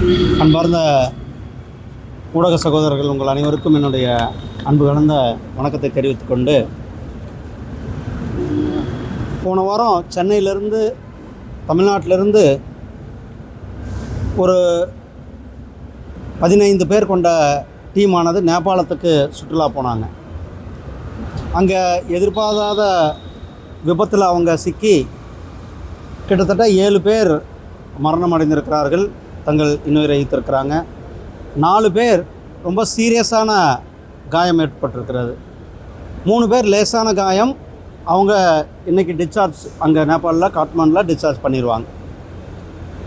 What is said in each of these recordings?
அன்பார்ந்த ஊடக சகோதரர்கள், உங்கள் அனைவருக்கும் என்னுடைய அன்பு கலந்த வணக்கத்தை தெரிவித்துக் கொண்டு, போன வாரம் சென்னையிலேருந்து தமிழ்நாட்டிலிருந்து ஒரு 15 பேர் கொண்ட டீமானது நேபாளத்துக்கு சுற்றுலா போனாங்க. அங்கே எதிர்பாராத விபத்தில் அவங்க சிக்கி கிட்டத்தட்ட 7 பேர் மரணம் அடைந்திருக்கிறார்கள், தங்கள் இன்னுயிரை ஈர்த்திருக்கிறாங்க. 4 பேர் ரொம்ப சீரியஸான காயம் ஏற்பட்டிருக்கிறது. 3 பேர் லேசான காயம். அவங்க இன்றைக்கி டிஸ்சார்ஜ் அங்கே நேபாளில் காட்மாண்டில் டிஸ்சார்ஜ் பண்ணிடுவாங்க.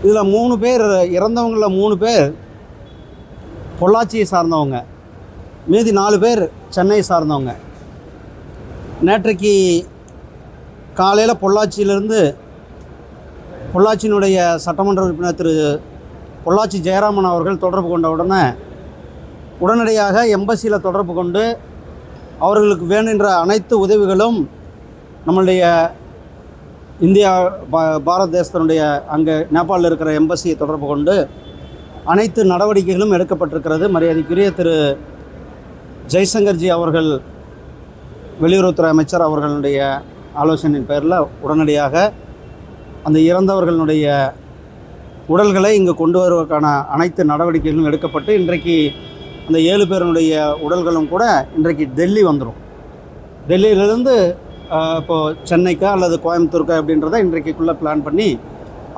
இதில் 3 பேர் இறந்தவங்களில் 3 பேர் பொள்ளாச்சியை சார்ந்தவங்க, மீதி 4 பேர் சென்னை சார்ந்தவங்க. நேற்றைக்கு காலையில் பொள்ளாச்சியினுடைய சட்டமன்ற உறுப்பினர் திரு பொள்ளாச்சி ஜெயராமன் அவர்கள் தொடர்பு கொண்ட உடனடியாக எம்பசியில் தொடர்பு கொண்டு அவர்களுக்கு வேணுன்ற அனைத்து உதவிகளும் நம்மளுடைய இந்தியா பாரத தேசத்தினுடைய அங்கே நேபாளில் இருக்கிற எம்பசியை தொடர்பு கொண்டு அனைத்து நடவடிக்கைகளும் எடுக்கப்பட்டிருக்கிறது. மரியாதைக்குரிய திரு ஜெய்சங்கர்ஜி அவர்கள், வெளியுறவுத்துறை அமைச்சர் அவர்களுடைய ஆலோசனையின் பேரில் உடனடியாக அந்த இறந்தவர்களுடைய உடல்களை இங்கு கொண்டு வருவதற்கான அனைத்து நடவடிக்கைகளும் எடுக்கப்பட்டு, இன்றைக்கு அந்த 7 பேருடைய உடல்களும் கூட இன்றைக்கு டெல்லி வந்துடும். டெல்லியிலிருந்து இப்போது சென்னைக்கா அல்லது கோயம்புத்தூருக்கா அப்படின்றத இன்றைக்குள்ளே பிளான் பண்ணி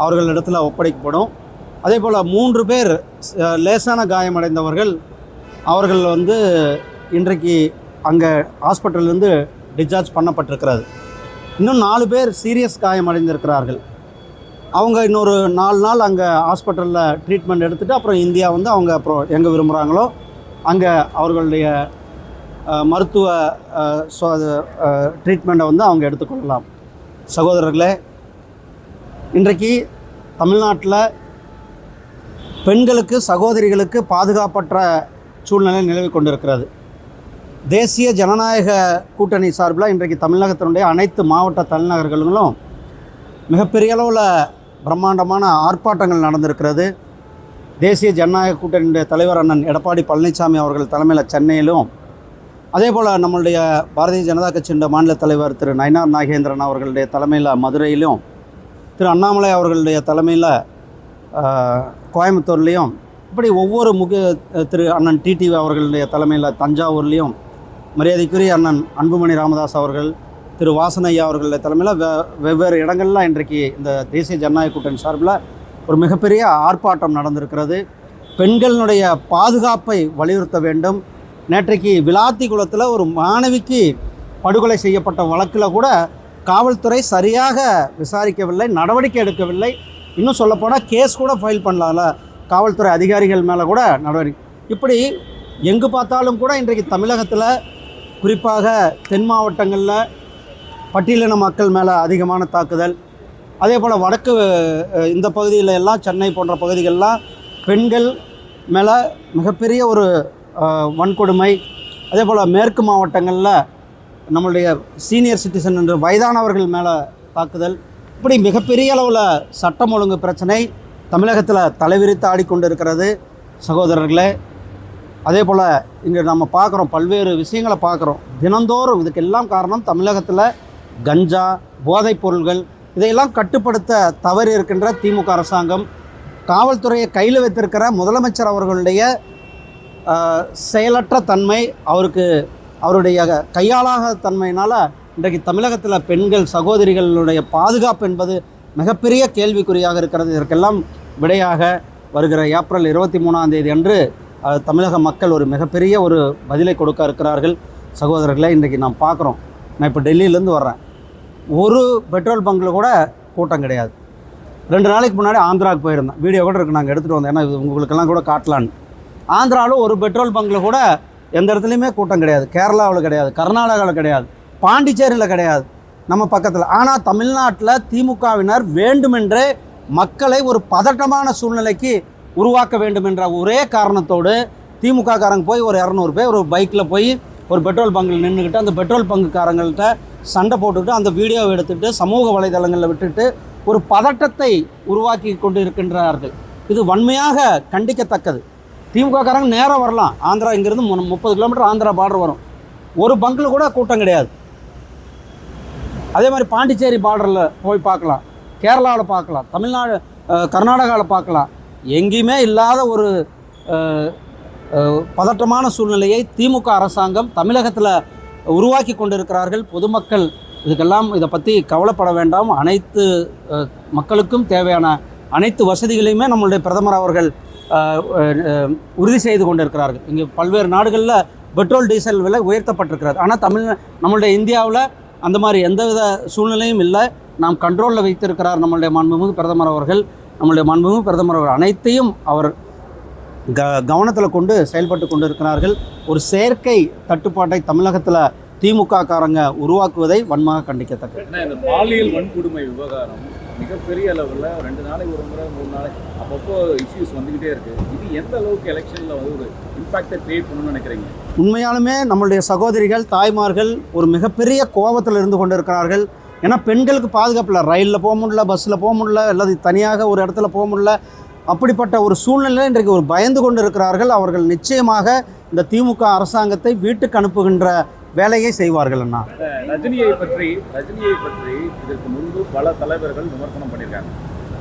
அவர்களிடத்தில் ஒப்படைக்கப்படும். அதே போல் 3 பேர் லேசான காயமடைந்தவர்கள், அவர்கள் இன்றைக்கு அங்கே ஹாஸ்பிட்டல்லேருந்து டிஸ்சார்ஜ் பண்ணப்பட்டிருக்கிறது. இன்னும் 4 பேர் சீரியஸ் காயமடைந்திருக்கிறார்கள். அவங்க இன்னொரு 4 நாள் அங்கே ஹாஸ்பிட்டலில் ட்ரீட்மெண்ட் எடுத்துகிட்டு அப்புறம் இந்தியா அவங்க அப்புறம் எங்கே விரும்புகிறாங்களோ அங்கே அவர்களுடைய மருத்துவ ட்ரீட்மெண்ட்டை அவங்க எடுத்துக்கொள்ளலாம். சகோதரர்களே, இன்றைக்கு தமிழ்நாட்டில் பெண்களுக்கு, சகோதரிகளுக்கு பாதுகாப்பற்ற சூழ்நிலை நிலவி கொண்டிருக்கிறது. தேசிய ஜனநாயக கூட்டணி சார்பில் இன்றைக்கு தமிழகத்தினுடைய அனைத்து மாவட்ட தலைநகர்களும் மிகப்பெரிய அளவில் பிரம்மாண்டமான ஆர்ப்பாட்டங்கள் நடந்திருக்கிறது. தேசிய ஜனநாயக கூட்டணியுடைய தலைவர் அண்ணன் எடப்பாடி பழனிசாமி அவர்கள் தலைமையில் சென்னையிலும், அதே போல் நம்மளுடைய பாரதிய ஜனதா கட்சியின் மாநில தலைவர் திரு நயினார் நாகேந்திரன் அவர்களுடைய தலைமையில் மதுரையிலும், திரு அண்ணாமலை அவர்களுடைய தலைமையில் கோயம்புத்தூர்லேயும், இப்படி ஒவ்வொரு திரு அண்ணன் டிடிவி அவர்களுடைய தலைமையில் தஞ்சாவூர்லேயும், மரியாதைக்குரிய அண்ணன் அன்புமணி ராமதாஸ் அவர்கள், திரு வாசனையா அவர்களுடைய தலைமையில் வெவ்வேறு இடங்களில் இன்றைக்கு இந்த தேசிய ஜனநாயக கூட்டணி சார்பில் ஒரு மிகப்பெரிய ஆர்ப்பாட்டம் நடந்திருக்கிறது. பெண்களினுடைய பாதுகாப்பை வலியுறுத்த வேண்டும். நேற்றைக்கு விளாத்திக்குளத்தில் ஒரு மாணவிக்கு படுகொலை செய்யப்பட்ட வழக்கில் கூட காவல்துறை சரியாக விசாரிக்கவில்லை, நடவடிக்கை எடுக்கவில்லை. இன்னும் சொல்லப்போனால் கேஸ் கூட ஃபைல் பண்ணலாம்ல, காவல்துறை அதிகாரிகள் மேலே கூட நடவடிக்கை. இப்படி எங்கு பார்த்தாலும் கூட இன்றைக்கு தமிழகத்தில், குறிப்பாக தென் மாவட்டங்களில் பட்டியலின மக்கள் மேலே அதிகமான தாக்குதல், அதே போல் வடக்கு இந்த பகுதியில் எல்லாம், சென்னை போன்ற பகுதிகளெலாம் பெண்கள் மேலே மிகப்பெரிய ஒரு வன்கொடுமை, அதே போல் மேற்கு மாவட்டங்களில் நம்மளுடைய சீனியர் சிட்டிசன் என்று வயதானவர்கள் மேலே தாக்குதல், இப்படி மிகப்பெரிய அளவில் சட்டம் ஒழுங்கு பிரச்சனை தமிழகத்தில் தலைவிரித்து ஆடிக்கொண்டு இருக்கிறது. சகோதரர்களே, அதே போல் இங்கே நம்ம பார்க்குறோம், பல்வேறு விஷயங்களை பார்க்குறோம் தினந்தோறும். இதுக்கெல்லாம் காரணம் தமிழகத்தில் கஞ்சா, போதைப் பொருள்கள், இதையெல்லாம் கட்டுப்படுத்த தவறி இருக்கின்ற திமுக அரசாங்கம், காவல்துறையை கையில் வைத்திருக்கிற முதலமைச்சர் அவர்களுடைய செயலற்ற தன்மை, அவருடைய கையாளாக தன்மையினால் இன்றைக்கு தமிழகத்தில் பெண்கள், சகோதரிகளுடைய பாதுகாப்பு என்பது மிகப்பெரிய கேள்விக்குறியாக இருக்கிறது. இதற்கெல்லாம் விடையாக வருகிற ஏப்ரல் 23ஆம் தேதி அன்று தமிழக மக்கள் ஒரு மிகப்பெரிய ஒரு பதிலை கொடுக்க இருக்கிறார்கள். சகோதரர்களை, இன்றைக்கி நாம் பார்க்குறோம். நான் இப்போ டெல்லியிலேருந்து வர்றேன். ஒரு பெட்ரோல் பங்கில் கூட கூட்டம் கிடையாது. 2 நாளைக்கு முன்னாடி ஆந்திராவுக்கு போயிருந்தேன். வீடியோ கூட இருக்குது, நாங்கள் எடுத்துகிட்டு வந்தோம், ஏன்னா இது உங்களுக்கெல்லாம் கூட காட்டலான்னு. ஆந்திராவில் ஒரு பெட்ரோல் பங்கில் கூட எந்த இடத்துலையுமே கூட்டம் கிடையாது. கேரளாவில் கிடையாது, கர்நாடகாவில் கிடையாது, பாண்டிச்சேரியில் கிடையாது, நம்ம பக்கத்தில். ஆனால் தமிழ்நாட்டில் திமுகவினர் வேண்டுமென்றே மக்களை ஒரு பதட்டமான சூழ்நிலைக்கு உருவாக்க வேண்டும் என்ற ஒரே காரணத்தோடு திமுக காரங்க போய் ஒரு 200 பேர் ஒரு பைக்கில் போய் ஒரு பெட்ரோல் பங்கில் நின்றுக்கிட்டு அந்த பெட்ரோல் பங்குக்காரங்கள்ட்ட சண்டை போட்டுக்கிட்டு அந்த வீடியோவை எடுத்துகிட்டு சமூக வலைதளங்களில் விட்டுட்டு ஒரு பதட்டத்தை உருவாக்கி கொண்டு இருக்கின்றார்கள். இது வன்மையாக கண்டிக்கத்தக்கது. திமுககாரங்க நேராக வரலாம், ஆந்திரா இங்கேருந்து 30 கிலோமீட்டர் ஆந்திரா பார்டர் வரும், ஒரு பங்கில் கூட கூட்டம் கிடையாது. அதே மாதிரி பாண்டிச்சேரி பார்டரில் போய் பார்க்கலாம், கேரளாவில் பார்க்கலாம், தமிழ்நாடு கர்நாடகாவில் பார்க்கலாம். எங்கேயுமே இல்லாத ஒரு பதற்றமான சூழ்நிலையை திமுக அரசாங்கம் தமிழகத்தில் உருவாக்கி கொண்டிருக்கிறார்கள். பொதுமக்கள் இதுக்கெல்லாம் இதை பற்றி கவலைப்பட வேண்டாம். அனைத்து மக்களுக்கும் தேவையான அனைத்து வசதிகளையுமே நம்மளுடைய பிரதமர் அவர்கள் உறுதி செய்து கொண்டிருக்கிறார்கள். இங்கே பல்வேறு நாடுகளில் பெட்ரோல் டீசல் விலை உயர்த்தப்பட்டிருக்கிறது. ஆனால் நம்மளுடைய இந்தியாவில் அந்த மாதிரி எந்தவித சூழ்நிலையும் இல்லை. நாம் கண்ட்ரோலில் வைத்திருக்கிறார் நம்மளுடைய மாண்புமிகு பிரதமர் அவர்கள். நம்மளுடைய மாண்புமிகு பிரதமர் அவர்கள் அனைத்தையும் அவர் கவனத்தில் கொண்டு செயல்பட்டு கொண்டு இருக்கிறார்கள். ஒரு செயற்கை தட்டுப்பாட்டை தமிழகத்தில் திமுக காரங்க உருவாக்குவதை வன்மையாக கண்டிக்கத்தக்கது. இந்த பாலியல் வன்கொடுமை விவகாரம் மிகப்பெரிய அளவில் 2 நாளைக்கு ஒரு முறை 3 நாளைக்கு அப்பப்போ இஷ்யூஸ் வந்துக்கிட்டே இருக்குது. இது எந்த அளவுக்கு எலெக்ஷனில் வந்து ஒரு இம்பாக்டை கிரியேட் பண்ணணும்னு நினைக்கிறீங்க? உண்மையாலுமே நம்மளுடைய சகோதரிகள் தாய்மார்கள் ஒரு மிகப்பெரிய கோபத்தில் இருந்து கொண்டு இருக்கிறார்கள். ஏன்னா பெண்களுக்கு பாதுகாப்பு இல்லை, ரயிலில் போக முடியல, பஸ்ஸில் போக முடியல, அல்லது தனியாக ஒரு இடத்துல போக முடியல. அப்படிப்பட்ட ஒரு சூழ்நிலை இன்றைக்கு ஒரு பயந்து கொண்டு இருக்கிறார்கள். அவர்கள் நிச்சயமாக இந்த திமுக அரசாங்கத்தை வீட்டுக்கு அனுப்புகின்ற வேலையை செய்வார்கள். அண்ணா ரஜினியை பற்றி இதற்கு முன்பு பல தலைவர்கள் விமர்சனம் பண்ணியிருக்காங்க.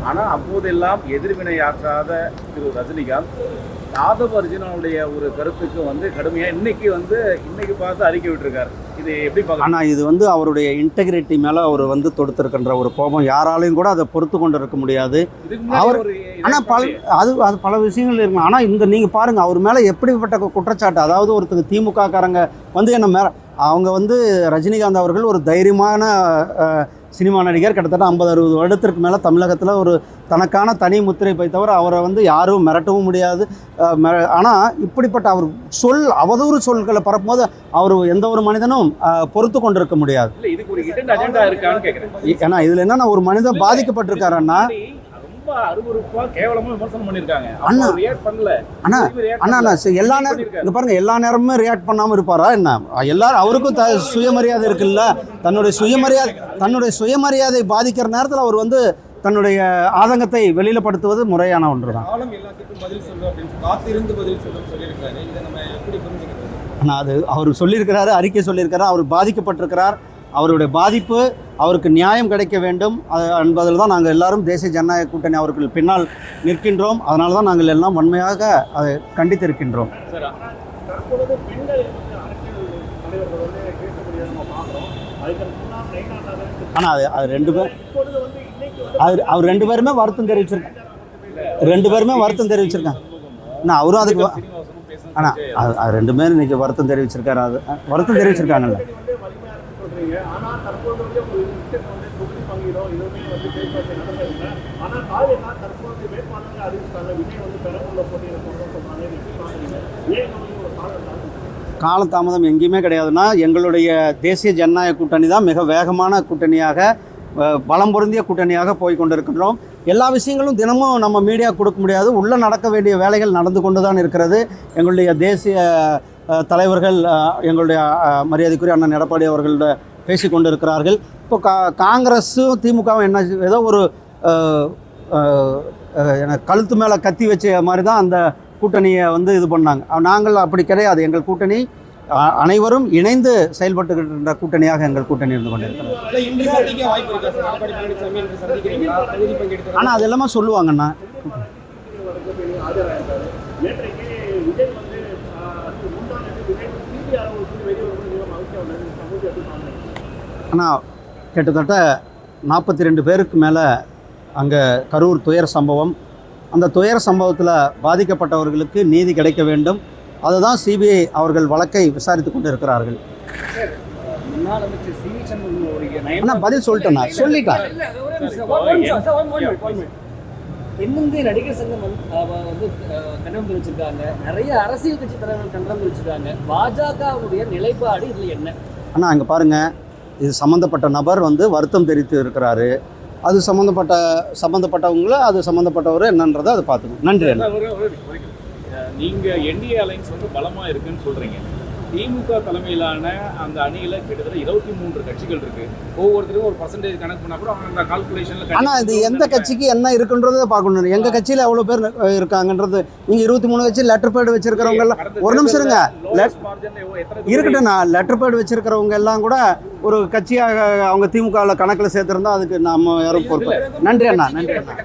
ஆனால் அப்போதெல்லாம் எதிர்வினை ஆற்றாத திரு ரஜினிகாந்த் யாதவ் அர்ஜுனாவுடைய ஒரு கருத்துக்கு வந்து கடுமையாக இன்னைக்கு பார்த்து அறிக்கை விட்டுருக்காரு. இது எப்படி பார்க்க? ஆனால் இது வந்து அவருடைய இன்டெகிரிட்டி மேலே அவர் வந்து தொடுத்திருக்கின்ற ஒரு கோபம் யாராலையும் கூட அதை பொறுத்து கொண்டு இருக்க முடியாது. அவர் ஆனால் பல விஷயங்கள் இருக்கு. ஆனால் நீங்கள் பாருங்கள், அவர் மேலே எப்படிப்பட்ட குற்றச்சாட்டு. அதாவது ஒருத்தங்க திமுக காரங்க வந்து என்ன மேலே அவங்க வந்து ரஜினிகாந்த் அவர்கள் ஒரு தைரியமான சினிமா நடிகர், கிட்டத்தட்ட 50-60 வருடத்திற்கு மேலே தமிழகத்தில் ஒரு தனக்கான தனி முத்திரை வைத்தவர். அவரை வந்து யாரும் மிரட்டவும் முடியாது. ஆனால் இப்படிப்பட்ட அவர் அவதூறு சொல்களை பரப்பும்போது அவர் எந்த ஒரு மனிதனும் பொறுத்து கொண்டிருக்க முடியாது. ஏன்னா இதில் என்னன்னா ஒரு மனிதன் பாதிக்கப்பட்டிருக்காருன்னா எல்லா நேரமுமே ரியாக்ட் பண்ணாம இருப்பாரா என்ன? எல்லாரும் அவருக்கும் சுயமரியாதை இருக்குல்ல. தன்னுடைய சுயமரியாதை பாதிக்கிற நேரத்தில் அவர் வந்து தன்னுடைய ஆதங்கத்தை வெளியில படுத்துவது முறையான ஒன்றுதான். அது அவர் சொல்லியிருக்கிறாரு, அறிக்கை சொல்லியிருக்கிறார். அவர் பாதிக்கப்பட்டிருக்கிறார். அவருடைய பாதிப்பு அவருக்கு நியாயம் கிடைக்க வேண்டும் என்பதில் தான் நாங்கள் எல்லாரும் தேசிய ஜனநாயக கூட்டணி அவர்கள் பின்னால் நிற்கின்றோம். அதனால தான் நாங்கள் எல்லாம் வன்மையாக அதை கண்டித்திருக்கின்றோம். ஆனால் அது அவர் 2 பேருமே வருத்தம் தெரிவிச்சிருக்காங்க. 2 பேருமே வருத்தம் தெரிவிச்சிருக்காங்க. ஆனால் அவரும் அதுக்கு ஆனால் அது 2 பேரும் இன்னைக்கு வருத்தம் தெரிவிச்சிருக்காரு. அது வருத்தம் தெரிவிச்சிருக்காங்கல்ல. காலதாமதம் எங்கேயுமே கிடையாதுன்னா எங்களுடைய தேசிய ஜனநாயக கூட்டணி தான் மிக வேகமான கூட்டணியாக, பலம் பொருந்திய கூட்டணியாக போய் கொண்டிருக்கின்றோம். எல்லா விஷயங்களும் தினமும் நம்ம மீடியா கொடுக்க முடியாது. உள்ளே நடக்க வேண்டிய வேலைகள் நடந்து கொண்டு தான் இருக்கிறது. எங்களுடைய தேசிய தலைவர்கள் எங்களுடைய மரியாதைக்குரிய அண்ணன் எடப்பாடி அவர்களோட பேசி கொண்டு இருக்கிறார்கள். இப்போ காங்கிரஸும் திமுகவும் என்ன ஏதோ ஒரு கழுத்து மேலே கத்தி வச்ச மாதிரி தான் அந்த கூட்டணியை வந்து இது பண்ணாங்க. நாங்கள் அப்படி கிடையாது. எங்கள் கூட்டணி அனைவரும் இணைந்து செயல்பட்டுகின்ற கூட்டணியாக எங்கள் கூட்டணி இருந்து கொண்டிருக்கிறோம். ஆனால் அது எல்லாமே சொல்லுவாங்கண்ணா. ஆனால் கிட்டத்தட்ட 42 பேருக்கு மேலே அங்கே கரூர் துயர சம்பவம். அந்த துயர சம்பவத்தில் பாதிக்கப்பட்டவர்களுக்கு நீதி கிடைக்க வேண்டும். அதுதான் சிபிஐ அவர்கள் வழக்கை விசாரித்து கொண்டு இருக்கிறார்கள். ஆனால் பதில் சொல்லிட்டேண்ணா, சொல்லிட்டேன். தென்னிந்திய நடிகர் சங்கம் வந்து கண்டனம் தெரிவிச்சிருக்காங்க. நிறைய அரசியல் கட்சி தலைவர்கள் கண்டனம் தெரிவிச்சிருக்காங்க. பாஜகவுடைய நிலைப்பாடு இதில் என்ன? ஆனால் அங்கே பாருங்கள், இது சம்மந்தப்பட்ட நபர் வந்து வருத்தம் தெரிவித்து இருக்கிறாரு. அது சம்மந்தப்பட்டவங்கள அது சம்மந்தப்பட்டவர் என்னன்றதை அதை பார்த்துக்கணும். நன்றி. நீங்கள் என்டிஏ அலைன்ஸ் வந்து பலமாக இருக்குன்னு சொல்கிறீங்க. திமுக தலைமையிலான அந்த அணியில கிட்டத்தட்ட 23 கட்சிகள் இருக்கு. ஒவ்வொருத்தரும் ஒரு பர்சன்டேஜ் கணக்கு பண்ணா கூட அவங்க அந்த கால்குலேஷன்ல ஆனால் இது எந்த கட்சிக்கு என்ன இருக்குன்றதை பார்க்கணும். எங்கள் கட்சியில் எவ்வளோ பேர் இருக்காங்கன்றது. நீங்கள் 23 கட்சி லெட்டர் பேட் வச்சிருக்கிறவங்க எல்லாம் ஒரு நிமிஷம் இருங்க. இருக்கட்டும்ண்ணா, லெட்டர் பேட் வச்சிருக்கிறவங்க எல்லாம் கூட ஒரு கட்சியாக அவங்க திமுகவில் கணக்கில் சேர்த்துருந்தா அதுக்கு நம்ம யாரும் பொறுப்பு. நன்றி அண்ணா, நன்றி அண்ணா.